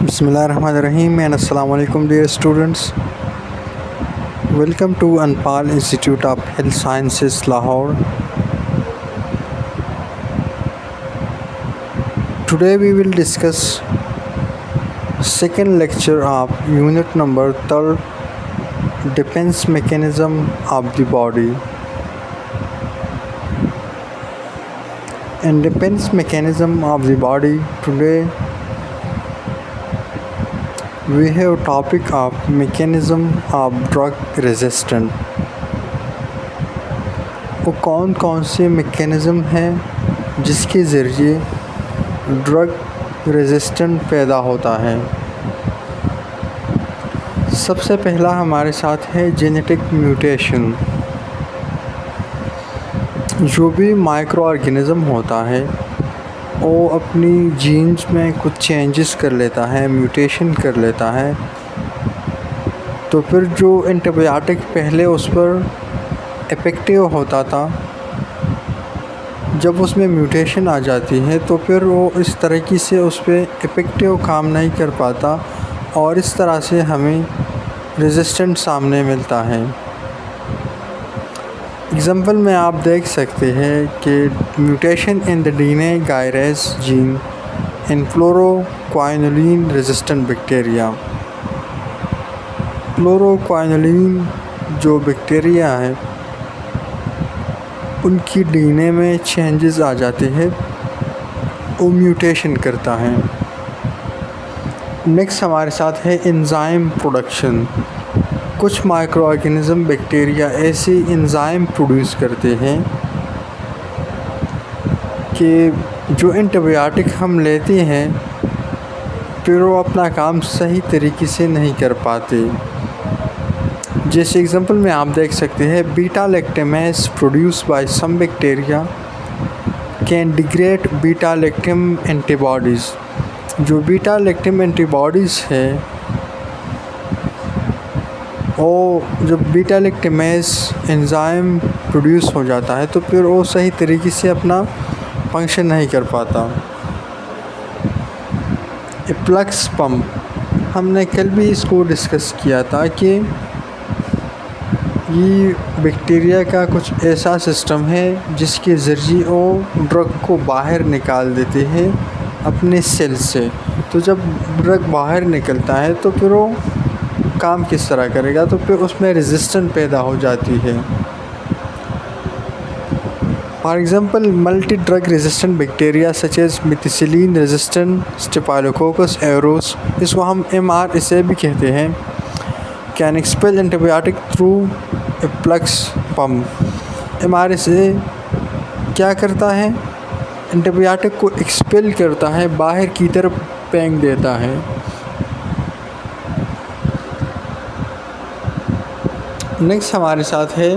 Bismillahirrahmanirrahim and Assalamu alaikum dear students. Welcome to Anpal Institute of Health Sciences Lahore. Today we will discuss second lecture of unit number 3, defense mechanism of the body. In defense mechanism of the body, today we have topic of mechanism of drug resistant. वो कौन से mechanism हैं जिसके ज़रिए drug resistant पैदा होता है। सबसे पहला हमारे साथ है जेनेटिक म्यूटेशन। जो भी माइक्रो ऑर्गेनिज़म होता है वो अपनी जीन्स में कुछ चेंजेस कर लेता है, म्यूटेशन कर लेता है, तो फिर जो एंटीबायोटिक पहले उस पर इफ़ेक्टिव होता था, जब उसमें म्यूटेशन आ जाती है तो फिर वो इस तरीके से उस पर इफ़ेक्टिव काम नहीं कर पाता और इस तरह से हमें रेजिस्टेंट सामने मिलता है। एग्जाम्पल में आप देख सकते हैं कि mutation in the DNA gyrase gene in fluoroquinolone resistant bacteria. Fluoroquinolone जो बैक्टीरिया है उनकी डीएनए में चेंजेस आ जाते हैं, वो म्यूटेशन करता है। नेक्स्ट हमारे साथ है एंजाइम प्रोडक्शन। कुछ माइक्रो ऑर्गेनिज़म बैक्टीरिया ऐसे एंजाइम प्रोड्यूस करते हैं कि जो एंटीबायोटिक हम लेते हैं फिर वो अपना काम सही तरीके से नहीं कर पाते। जैसे एग्जांपल में आप देख सकते हैं beta lactamase produce by some bacteria can degrade beta lactam antibodies. जो बीटा लैक्टम एंटीबॉडीज़ है वो जब बीटा लैक्टेमेस एंजाइम प्रोड्यूस हो जाता है तो फिर वो सही तरीके से अपना फंक्शन नहीं कर पाता। एफ्लक्स पंप, हमने कल भी इसको डिस्कस किया था कि ये बैक्टीरिया का कुछ ऐसा सिस्टम है जिसके ज़रिए वो ड्रग को बाहर निकाल देते हैं अपने सेल से। तो जब ड्रग बाहर निकलता है तो फिर वो काम किस तरह करेगा, तो फिर उसमें रेजिस्टेंस पैदा हो जाती है। For example multi drug resistant bacteria such as methicillin resistant staphylococcus aureus, इसको हम MR इसे भी कहते हैं, can expel antibiotic through efflux pump. MR इसे क्या करता है, एंटीबायोटिक को एक्सपेल करता है, बाहर की तरफ फेंक देता है। नेक्स्ट हमारे साथ है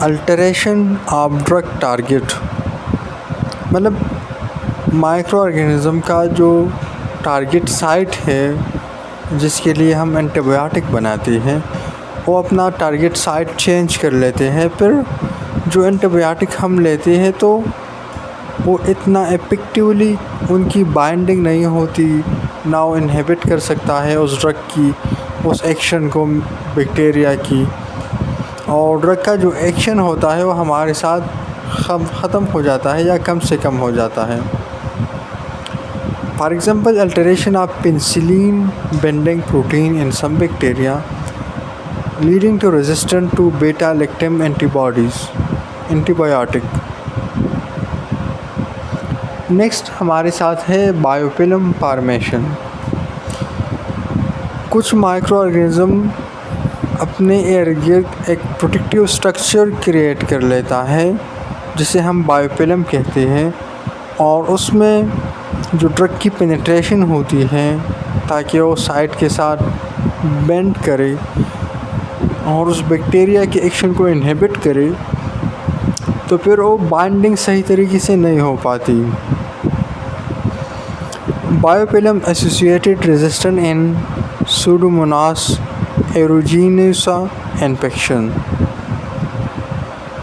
अल्टरेशन ऑफ ड्रग टारगेट। मतलब माइक्रो ऑर्गेनिज़म का जो टारगेट साइट है जिसके लिए हम एंटीबायोटिक बनाते हैं वो अपना टारगेट साइट चेंज कर लेते हैं। फिर जो एंटीबायोटिक हम लेते हैं तो वो इतना इफ़ेक्टिवली उनकी बाइंडिंग नहीं होती, ना वो इनहिबिट कर सकता है उस ड्रग की उस एक्शन को बैक्टीरिया की, और ड्रग का जो एक्शन होता है वो हमारे साथ ख़त्म हो जाता है या कम से कम हो जाता है। For example alteration of penicillin binding protein in some bacteria leading to resistant to beta lactam antibiotic. Next हमारे साथ है बायोफिल्म फॉर्मेशन। कुछ माइक्रो ऑर्गेनिज़म अपने इर्द गिर्द एक प्रोटेक्टिव स्ट्रक्चर क्रिएट कर लेता है जिसे हम बायोफिल्म कहते हैं, और उसमें जो ड्रग की पेनिट्रेशन होती है ताकि वो साइट के साथ बेंड करे और उस बैक्टीरिया के एक्शन को इनहिबिट करे, तो फिर वो बाइंडिंग सही तरीके से नहीं हो पाती। बायोफिल्म एसोसिएटेड रेजिस्टेंट इन सूडोमोनास एरोजिनोसा इन्फेक्शन।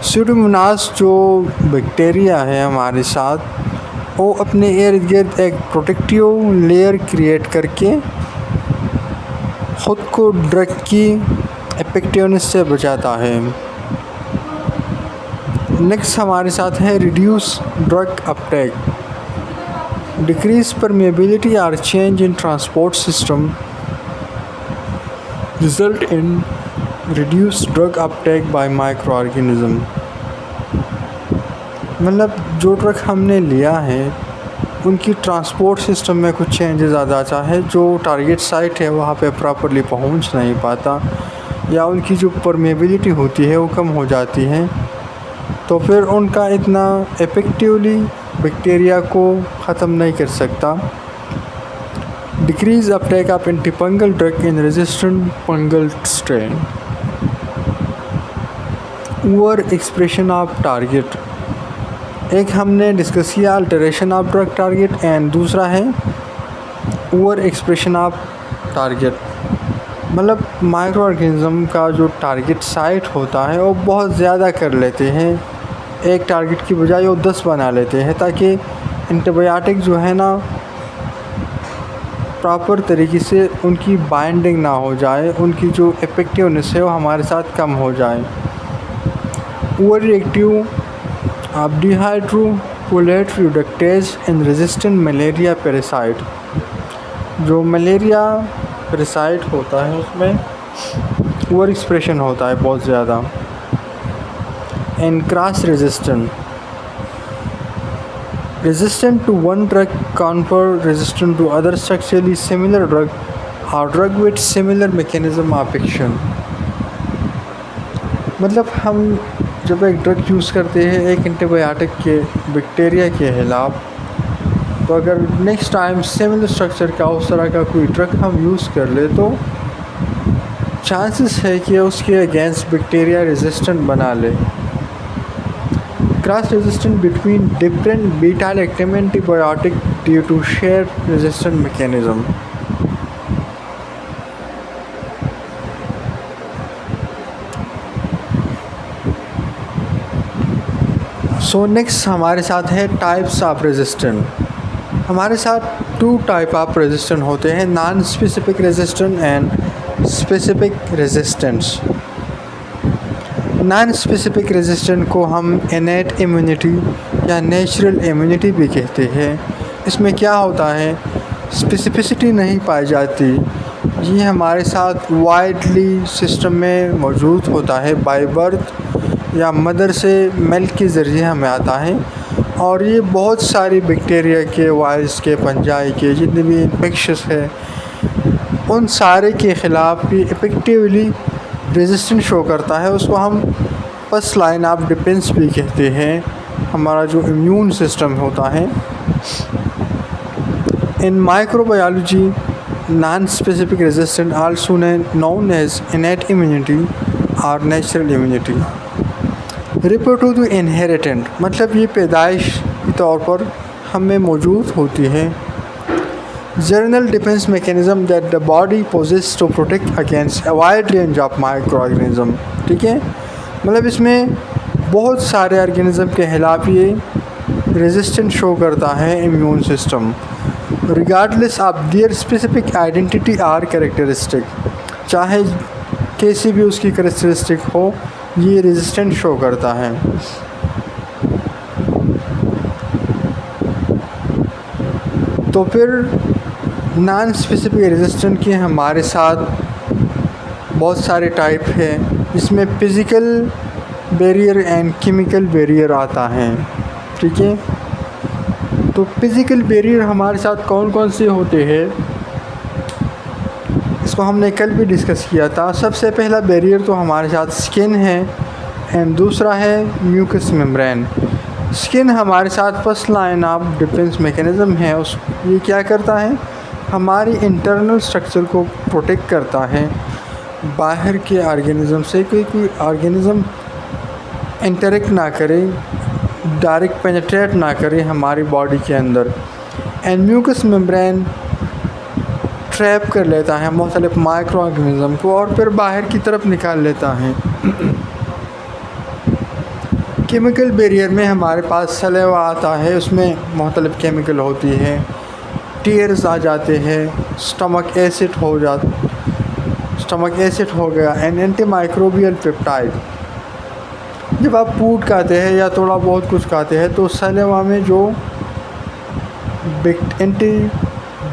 सूडोमोनास जो बैक्टीरिया है हमारे साथ वो अपने इर्द गिर्द एक प्रोटेक्टिव लेयर क्रिएट करके ख़ुद को ड्रग की इफेक्टिवनेस से बचाता है। नेक्स्ट हमारे साथ है reduce drug uptake, decrease permeability और change in transport system result in reduce drug uptake by micro organism. मतलब जो ड्रग हमने लिया है उनकी ट्रांसपोर्ट सिस्टम में कुछ चेंजेस आ जाता है, जो टारगेट साइट है वहाँ पे प्रॉपरली पहुँच नहीं पाता, या उनकी जो परमेबिलिटी होती है वो कम हो जाती है, तो फिर उनका इतना इफ़ेक्टिवली बैक्टीरिया को ख़त्म नहीं कर सकता। Decrease Uptake of antifungal drug in resistant fungal strain. Over expression of target, एक हमने डिस्कस किया alteration of drug target and दूसरा है ओवर एक्सप्रेशन ऑफ टारगेट। मतलब माइक्रो ऑर्गेनिज्म का जो टारगेट साइट होता है वो बहुत ज़्यादा कर लेते हैं, एक टारगेट की बजाय वो 10 बना लेते हैं, ताकि एंटीबायोटिक जो है ना प्रॉपर तरीके से उनकी बाइंडिंग ना हो जाए, उनकी जो इफेक्टिवनेस है वो हमारे साथ कम हो जाए। ओवर रिएक्टिव आप dihydrofolate reductase in resistant malaria parasite, जो मलेरिया पैरासाइट होता है उसमें ओवर एक्सप्रेशन होता है बहुत ज़्यादा। And cross resistant to one drug confer resistant to other structurally similar drug और drug with similar mechanism of action. मतलब हम जब एक ड्रग यूज़ करते हैं एक एंटीबायोटिक के बैक्टीरिया के खिलाफ, तो अगर नेक्स्ट टाइम सिमिलर स्ट्रक्चर का उस तरह का कोई ड्रग हम यूज़ कर ले तो चांसेस है कि उसके अगेंस्ट बैक्टीरिया रेजिस्टेंट बना ले। Cross resistant between different beta lactam antibiotic due to share resistant mechanism. So next हमारे साथ है टाइप्स ऑफ रेजिस्टेंट। हमारे साथ 2 टाइप ऑफ रेजिस्टेंट होते हैं, non specific resistant and specific resistance. Non specific resistant को हम इनेट इम्यूनिटी या नेचुरल इम्यूनिटी भी कहते हैं। इसमें क्या होता है, स्पेसिफिसिटी नहीं पाई जाती, ये हमारे साथ वाइडली सिस्टम में मौजूद होता है, बाय बर्थ या मदर से मिल्क के ज़रिए हमें आता है, और ये बहुत सारी बैक्टीरिया के, वायरस के, फंजाई के, जितने भी इन्फेक्शस है उन सारे के ख़िलाफ़ भी इफ़ेक्टिवली रेजिस्टेंस शो करता है। उसको हम फर्स्ट लाइन ऑफ डिफेंस भी कहते हैं, हमारा जो इम्यून सिस्टम होता है। In microbiology non specific resistant also known as innate immunity और natural immunity. Report to inherent, मतलब ये पैदाइश के तौर पर हमें मौजूद होती है। General defence mechanism that the body possesses to protect against a wide range of micro organism. ठीक है, मतलब इसमें बहुत सारे ऑर्गेनिज्म के खिलाफ ये रेजिस्टेंस शो करता है immune system, regardless of their specific identity और कैरेक्टरिस्टिक। चाहे कैसी भी उसकी कैरेक्टरिस्टिक हो, ये रेजिस्टेंस शो करता है। तो फिर नॉन स्पेसिफिक रेजिस्टेंट के हमारे साथ बहुत सारे टाइप हैं, जिसमें physical barrier and chemical barrier आता है। ठीक है, तो फिज़िकल बैरियर हमारे साथ कौन कौन से होते हैं, इसको हमने कल भी डिस्कस किया था। सबसे पहला बैरियर तो हमारे साथ स्किन है एंड दूसरा है म्यूकस मेम्ब्रेन। स्किन हमारे साथ first line of defence mechanism है। ये क्या करता है, हमारी इंटरनल स्ट्रक्चर को प्रोटेक्ट करता है बाहर के ऑर्गेनिज्म से, कोई ऑर्गेनिज्म इंटरेक्ट ना करे, डायरेक्ट पेनिट्रेट ना करे हमारी बॉडी के अंदर। एंड म्यूकस मेम्ब्रेन ट्रैप कर लेता है मुख्तलिफ माइक्रो ऑर्गेनिज्म को और फिर बाहर की तरफ निकाल लेता है। केमिकल बैरियर में हमारे पास सलेवा आता है, उसमें मुख्तलिफ़ केमिकल होती है, टीयर्स आ जाते हैं, स्टमक एसिड हो गया एंड एंटी माइक्रोबियल पेप्टाइड। जब आप फूड खाते हैं या थोड़ा बहुत कुछ खाते हैं तो सलेवा में जो एंटी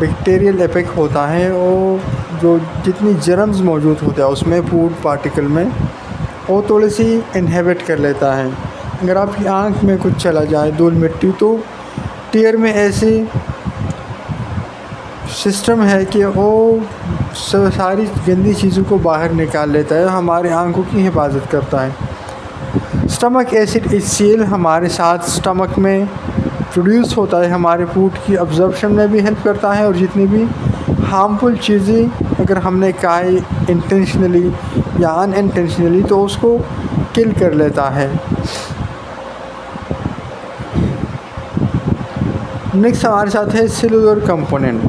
बैक्टीरियल इफेक्ट होता है, वो जो जितनी जर्म्स मौजूद होते हैं उसमें फूड पार्टिकल में, वो थोड़ी सी इनहिबिट कर लेता है। अगर आपकी आँख में कुछ चला जाए धूल मिट्टी, तो टीयर में ऐसी सिस्टम है कि वो सारी गंदी चीज़ों को बाहर निकाल लेता है, हमारे आँखों की हिफाजत करता है। स्टमक एसिड HCl हमारे साथ स्टमक में प्रोड्यूस होता है, हमारे फूड की अब्जॉर्प्शन में भी हेल्प करता है, और जितनी भी हार्मफुल चीज़ें अगर हमने खाई इंटेंशनली या अनइंटेंशनली तो उसको किल कर लेता है। नेक्स्ट हमारे साथ है सेलुलर कंपोनेंट।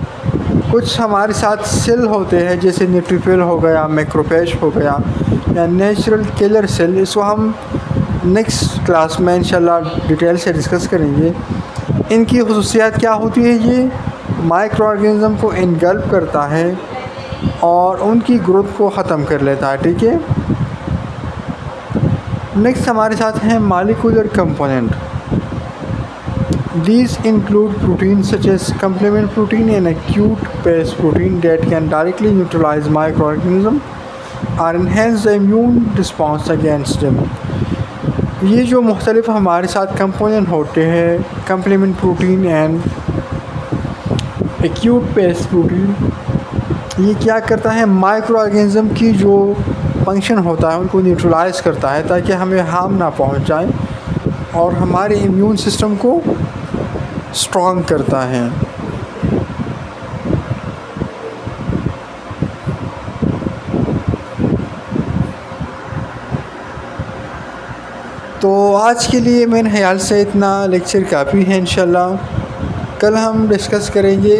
कुछ हमारे साथ सेल होते हैं जैसे न्यूट्रोफिल हो गया, मैक्रोफेज हो गया या नेचुरल किलर सेल। इसको हम नेक्स्ट क्लास में इंशाल्लाह डिटेल से डिस्कस करेंगे। इनकी खुसूसियात क्या होती है, ये माइक्रो ऑर्गेनिज़म को इनगल्प करता है और उनकी ग्रोथ को ख़त्म कर लेता है। ठीक है। नेक्स्ट हमारे साथ हैं molecular component. These include proteins such as complement protein and acute phase protein that can directly neutralize microorganisms or enhance the immune response against them। ये जो मुख्तलिफ हमारे साथ कंपोनेंट होते हैं, complement protein and acute phase protein, ये क्या करता है, माइक्रो ऑर्गेनिज़म की जो फंक्शन होता है उनको न्यूट्रलाइज करता है ताकि हमें हार्म ना पहुंचाए, और हमारे इम्यून सिस्टम को स्ट्रॉन्ग करता है। तो आज के लिए मेरे ख्याल से इतना लेक्चर काफ़ी है। इंशाल्लाह कल हम डिस्कस करेंगे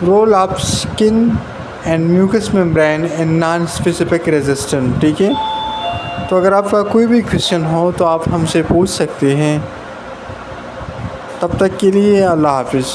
role of skin and mucus membrane in non specific resistant. ठीक है। तो अगर आपका कोई भी क्वेश्चन हो तो आप हमसे पूछ सकते हैं। तब तक के लिए अल्लाह हाफ़िज़।